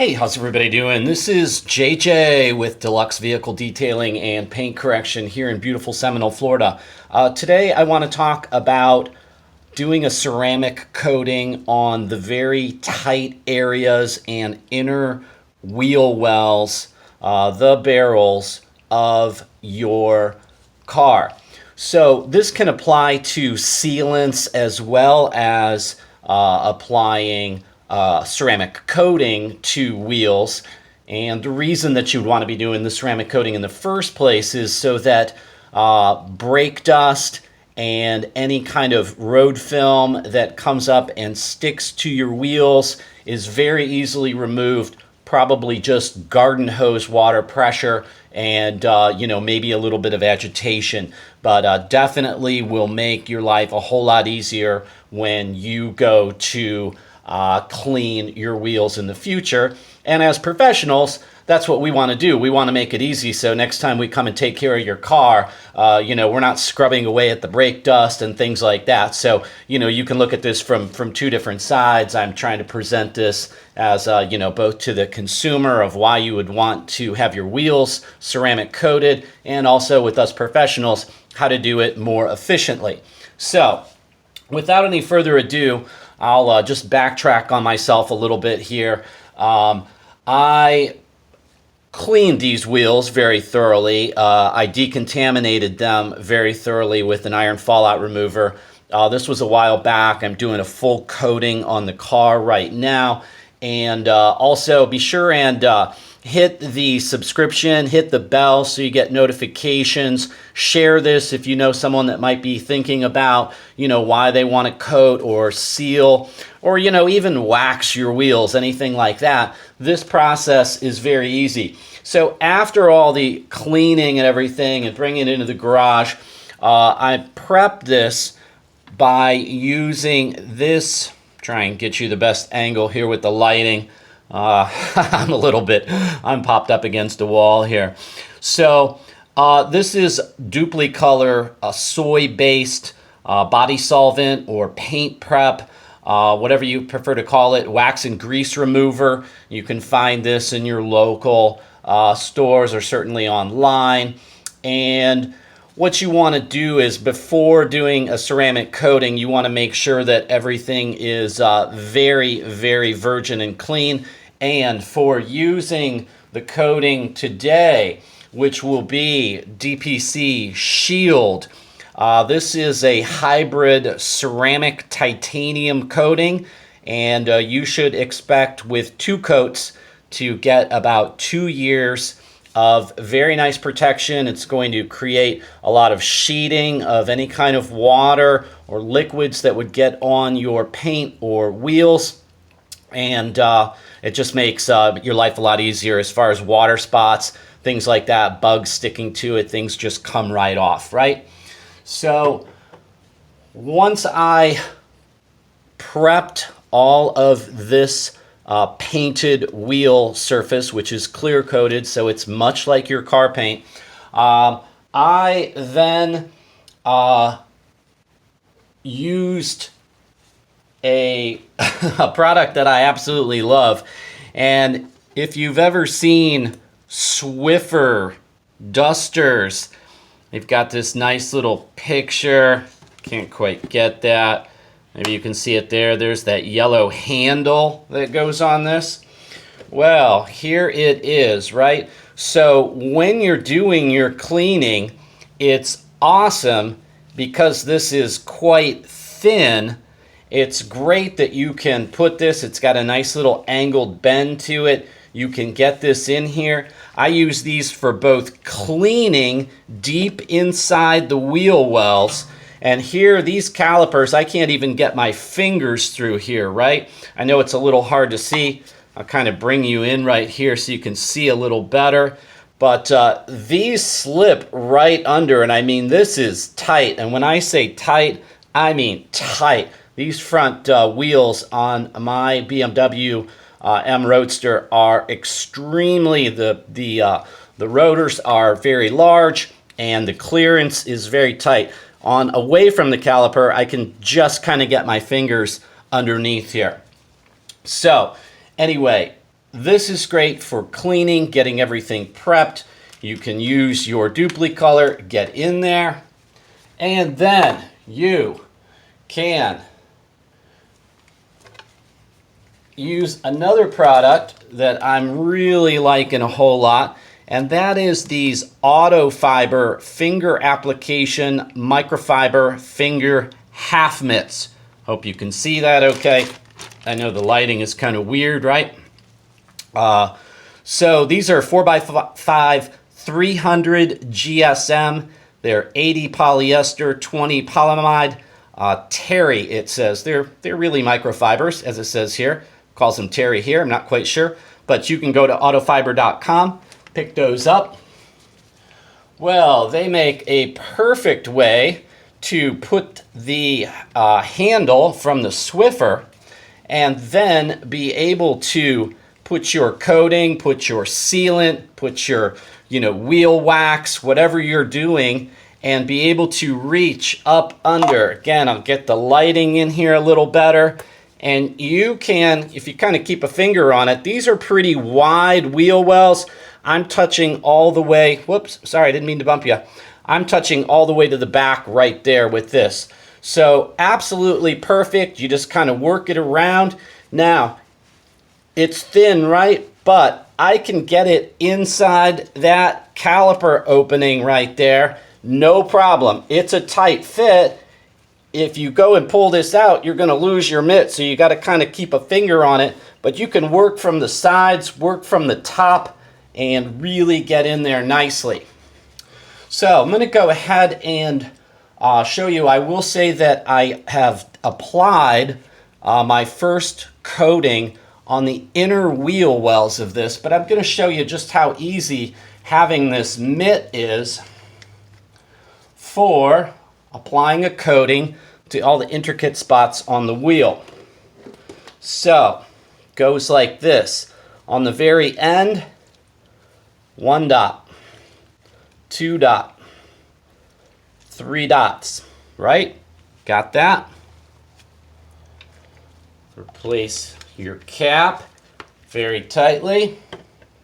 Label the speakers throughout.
Speaker 1: Hey, how's everybody doing? This is JJ with Deluxe Vehicle Detailing and Paint Correction here in beautiful Seminole, Florida. Today I want to talk about doing a ceramic coating on the very tight areas and inner wheel wells, the barrels of your car. So this can apply to sealants as well as applying ceramic coating to wheels. And the reason that you'd want to be doing the ceramic coating in the first place is so that brake dust and any kind of road film that comes up and sticks to your wheels is very easily removed. Probably just garden hose water pressure and maybe a little bit of agitation, but definitely will make your life a whole lot easier when you go to clean your wheels in the future. And as professionals, that's what we want to do. We want to make it easy, so next time we come and take care of your car, we're not scrubbing away at the brake dust and things like that. So you can look at this from two different sides. I'm trying to present this as both to the consumer of why you would want to have your wheels ceramic coated, and also with us professionals how to do it more efficiently. So without any further ado, I'll just backtrack on myself a little bit here. I cleaned these wheels very thoroughly. I decontaminated them very thoroughly with an iron fallout remover. This was a while back. I'm doing a full coating on the car right now. And also be sure and hit the subscription, hit the bell so you get notifications. Share this if you know someone that might be thinking about, why they want to coat or seal or, even wax your wheels, anything like that. This process is very easy. So after all the cleaning and everything and bringing it into the garage, I prepped this by using this. Try and get you the best angle here with the lighting. I'm popped up against a wall here. So this is Duplicolor, a soy-based body solvent or paint prep, whatever you prefer to call it, wax and grease remover. You can find this in your local stores or certainly online. And what you want to do is, before doing a ceramic coating, you want to make sure that everything is very, very virgin and clean. And for using the coating today, which will be DPC Shield, this is a hybrid ceramic titanium coating, and you should expect with 2 coats to get about 2 years of very nice protection. It's going to create a lot of sheeting of any kind of water or liquids that would get on your paint or wheels, and it just makes your life a lot easier as far as water spots, things like that, bugs sticking to it, things just come right off, right? So once I prepped all of this painted wheel surface, which is clear coated, so it's much like your car paint, I then used a product that I absolutely love. And if you've ever seen Swiffer dusters, they've got this nice little picture. Can't quite get that. Maybe you can see it there. There's that yellow handle that goes on this. Well, here it is, right? So when you're doing your cleaning, it's awesome because this is quite thin. It's great that you can put this. It's got a nice little angled bend to it. You can get this in here. I use these for both cleaning deep inside the wheel wells. And here, these calipers, I can't even get my fingers through here, right? I know it's a little hard to see. I'll kind of bring you in right here so you can see a little better. But these slip right under, and I mean, this is tight. And when I say tight, I mean tight. These front wheels on my BMW M Roadster are extremely, the rotors are very large and the clearance is very tight. On away from the caliper, I can just kind of get my fingers underneath here. So anyway, this is great for cleaning, getting everything prepped. You can use your Duplicolor, get in there, and then you can use another product that I'm really liking a whole lot, and that is these Auto Fiber finger application microfiber finger half mitts. Hope you can see that okay. I know the lighting is kind of weird, right? So these are 4x5 300 GSM. They're 80 polyester, 20 polyamide. Terry, it says. They're really microfibers, as it says here. Calls them Terry here, I'm not quite sure. But you can go to autofiber.com, pick those up. Well, they make a perfect way to put the handle from the Swiffer and then be able to put your coating, put your sealant, put your wheel wax, whatever you're doing, and be able to reach up under. Again, I'll get the lighting in here a little better. And you can, if you kind of keep a finger on it, these are pretty wide wheel wells. I'm touching all the way, whoops, sorry, I didn't mean to bump you. I'm touching all the way to the back right there with this. So absolutely perfect. You just kind of work it around. Now, it's thin, right? But I can get it inside that caliper opening right there. No problem. It's a tight fit. If you go and pull this out, you're going to lose your mitt, so you got to kind of keep a finger on it. But you can work from the sides, work from the top, and really get in there nicely. So I'm going to go ahead and show you. I will say that I have applied my first coating on the inner wheel wells of this, but I'm going to show you just how easy having this mitt is for applying a coating to all the intricate spots on the wheel. So, goes like this. On the very end, 1 dot, 2 dot, 3 dots, right? Got that? Replace your cap very tightly,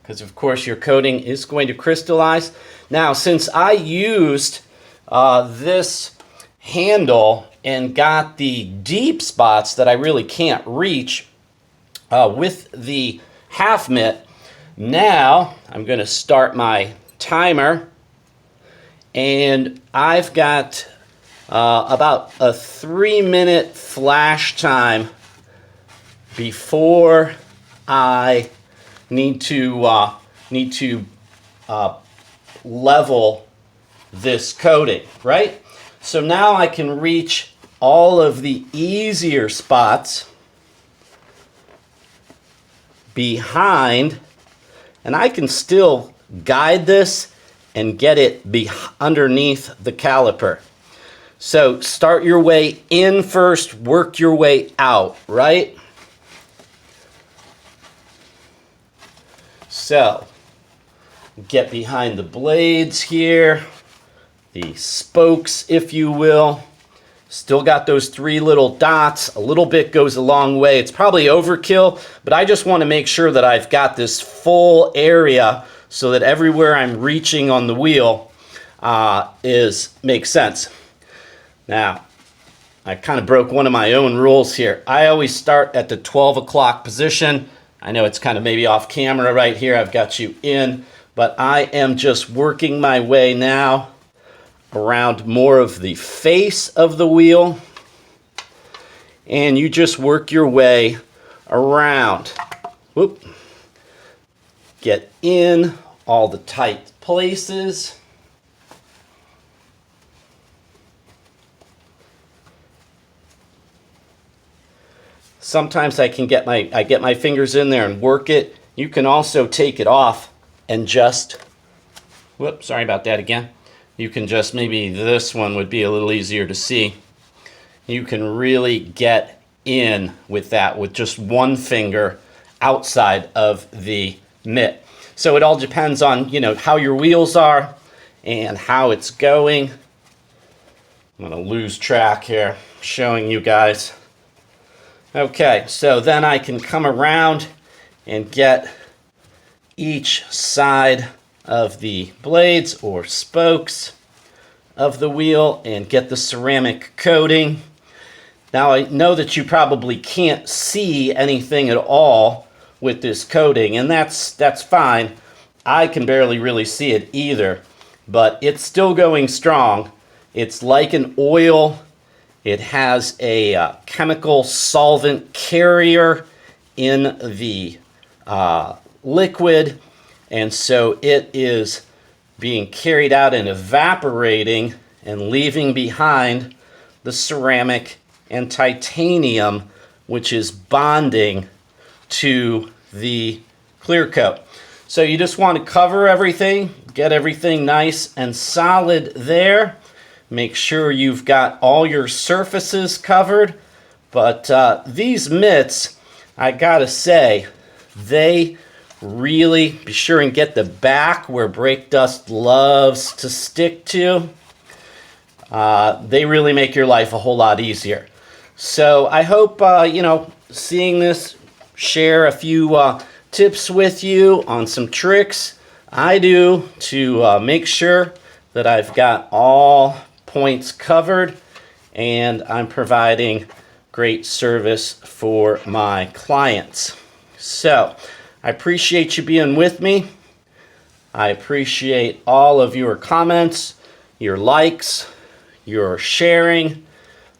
Speaker 1: because of course your coating is going to crystallize. Now, since I used this handle and got the deep spots that I really can't reach with the half mitt, now I'm going to start my timer, and I've got about a 3-minute flash time before I need to level this coating, right? So now I can reach all of the easier spots behind, and I can still guide this and get it underneath the caliper. So start your way in first, work your way out, right? So get behind the blades here, the spokes, if you will. Still got those 3 little dots. A little bit goes a long way. It's probably overkill, but I just want to make sure that I've got this full area so that everywhere I'm reaching on the wheel makes sense. Now, I kind of broke one of my own rules here. I always start at the 12 o'clock position. I know it's kind of maybe off camera right here. I've got you in, but I am just working my way now around more of the face of the wheel, and you just work your way around. Whoop. Get in all the tight places. Sometimes I get my fingers in there and work it. You can also take it off and just, whoops, sorry about that again. You can just, maybe this one would be a little easier to see. You can really get in with that with just one finger outside of the mitt. So it all depends on, how your wheels are and how it's going. I'm going to lose track here, showing you guys. Okay, so then I can come around and get each side of the blades or spokes of the wheel and get the ceramic coating. Now I know that you probably can't see anything at all with this coating, and that's fine. I can barely really see it either, but it's still going strong. It's like an oil. It has a chemical solvent carrier in the liquid, and so it is being carried out and evaporating and leaving behind the ceramic and titanium, which is bonding to the clear coat. So you just want to cover everything, get everything nice and solid there. Make sure you've got all your surfaces covered. But these mitts, I gotta say, they really, be sure and get the back where brake dust loves to stick to. They really make your life a whole lot easier. So I hope, seeing this, share a few tips with you on some tricks I do to make sure that I've got all points covered and I'm providing great service for my clients. So I appreciate you being with me. I appreciate all of your comments, your likes, your sharing.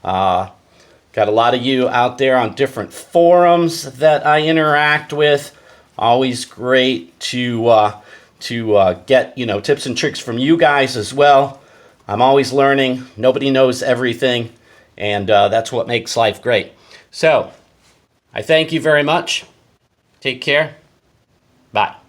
Speaker 1: Got a lot of you out there on different forums that I interact with. Always great to get tips and tricks from you guys as well. I'm always learning. Nobody knows everything, and that's what makes life great. So I thank you very much. Take care. Bye.